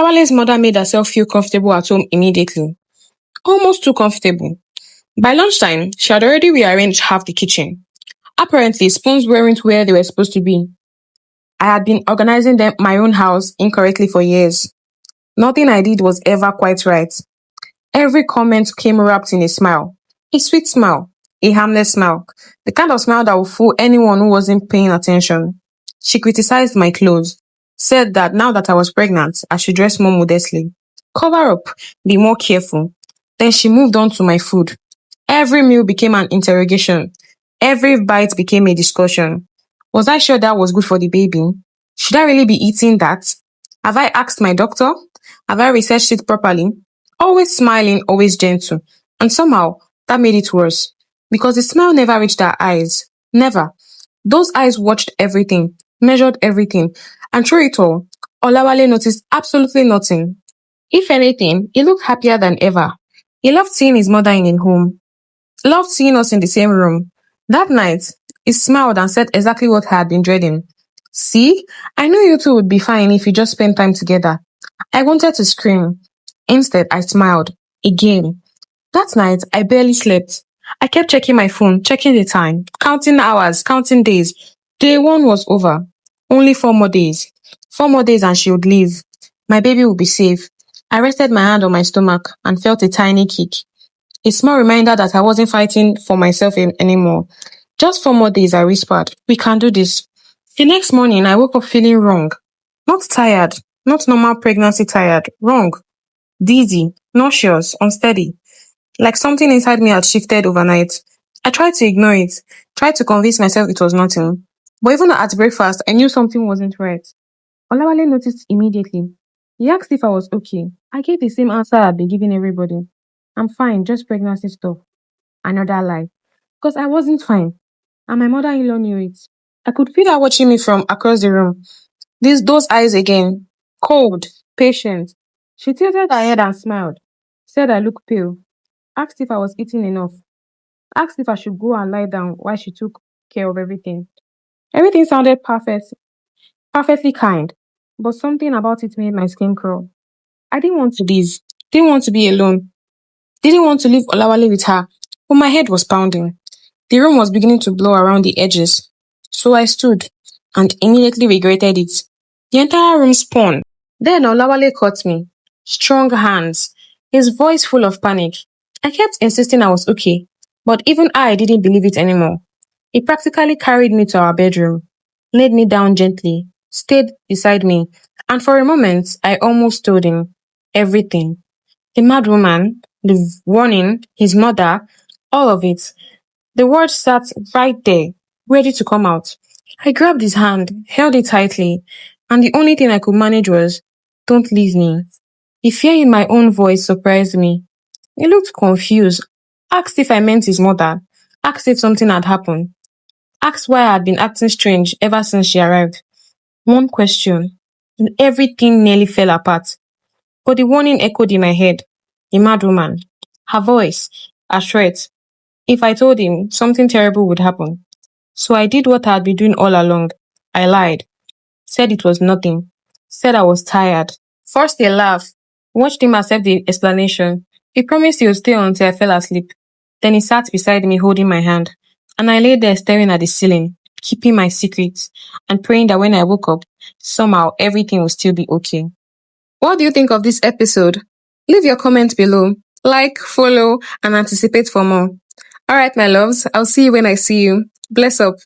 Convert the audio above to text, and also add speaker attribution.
Speaker 1: Olawale's mother made herself feel comfortable at home immediately, almost too comfortable. By lunchtime, she had already rearranged half the kitchen. Apparently, spoons weren't where they were supposed to be. I had been organizing my own house incorrectly for years. Nothing I did was ever quite right. Every comment came wrapped in a smile. A sweet smile. A harmless smile. The kind of smile that would fool anyone who wasn't paying attention. She criticized my clothes. Said that now that I was pregnant, I should dress more modestly. Cover up. Be more careful. Then she moved on to my food. Every meal became an interrogation. Every bite became a discussion. Was I sure that was good for the baby? Should I really be eating that? Have I asked my doctor? Have I researched it properly? Always smiling, always gentle. And somehow, that made it worse. Because the smile never reached her eyes. Never. Those eyes watched everything, measured everything. And through it all, Olawale noticed absolutely nothing. If anything, he looked happier than ever. He loved seeing his mother in a home. Loved seeing us in the same room. That night, he smiled and said exactly what I had been dreading. See, I knew you two would be fine if you just spent time together. I wanted to scream. Instead, I smiled. Again. That night, I barely slept. I kept checking my phone, checking the time, counting hours, counting days. Day one was over. Only 4 more days. 4 more days and she would leave. My baby would be safe. I rested my hand on my stomach and felt a tiny kick. A small reminder that I wasn't fighting for myself anymore. Just 4 more days, I whispered. We can do this. The next morning, I woke up feeling wrong. Not tired. Not normal pregnancy tired. Wrong. Dizzy. Nauseous. Unsteady. Like something inside me had shifted overnight. I tried to ignore it. Tried to convince myself it was nothing. But even at breakfast, I knew something wasn't right. Olawale noticed immediately. He asked if I was okay. I gave the same answer I'd been giving everybody. I'm fine, just pregnancy stuff. Another lie. Because I wasn't fine. And my mother-in-law knew it. I could feel her watching me from across the room. Those eyes again. Cold. Patient. She tilted her head and smiled. Said I looked pale. Asked if I was eating enough. Asked if I should go and lie down while she took care of everything. Everything sounded perfect. Perfectly kind. But something about it made my skin crawl. I didn't want to leave. Didn't want to be alone. Didn't want to leave Olawale with her. But my head was pounding. The room was beginning to blow around the edges. So I stood and immediately regretted it. The entire room spun. Then Olawale caught me. Strong hands. His voice full of panic. I kept insisting I was okay, but even I didn't believe it anymore. He practically carried me to our bedroom, laid me down gently, stayed beside me, and for a moment I almost told him everything. The mad woman, the warning, his mother, all of it. The words sat right there, ready to come out. I grabbed his hand, held it tightly, and the only thing I could manage was, don't leave me. The fear in my own voice surprised me. He looked confused, asked if I meant his mother, asked if something had happened, asked why I had been acting strange ever since she arrived. One question, and everything nearly fell apart. But the warning echoed in my head. The mad woman. Her voice. A threat. If I told him, something terrible would happen. So I did what I had been doing all along. I lied. Said it was nothing. Said I was tired. First a laugh. Watched him accept the explanation. He promised he would stay until I fell asleep. Then he sat beside me holding my hand. And I lay there staring at the ceiling, keeping my secrets, and praying that when I woke up, somehow everything would still be okay. What do you think of this episode? Leave your comment below. Like, follow, and anticipate for more. Alright, my loves, I'll see you when I see you. Bless up.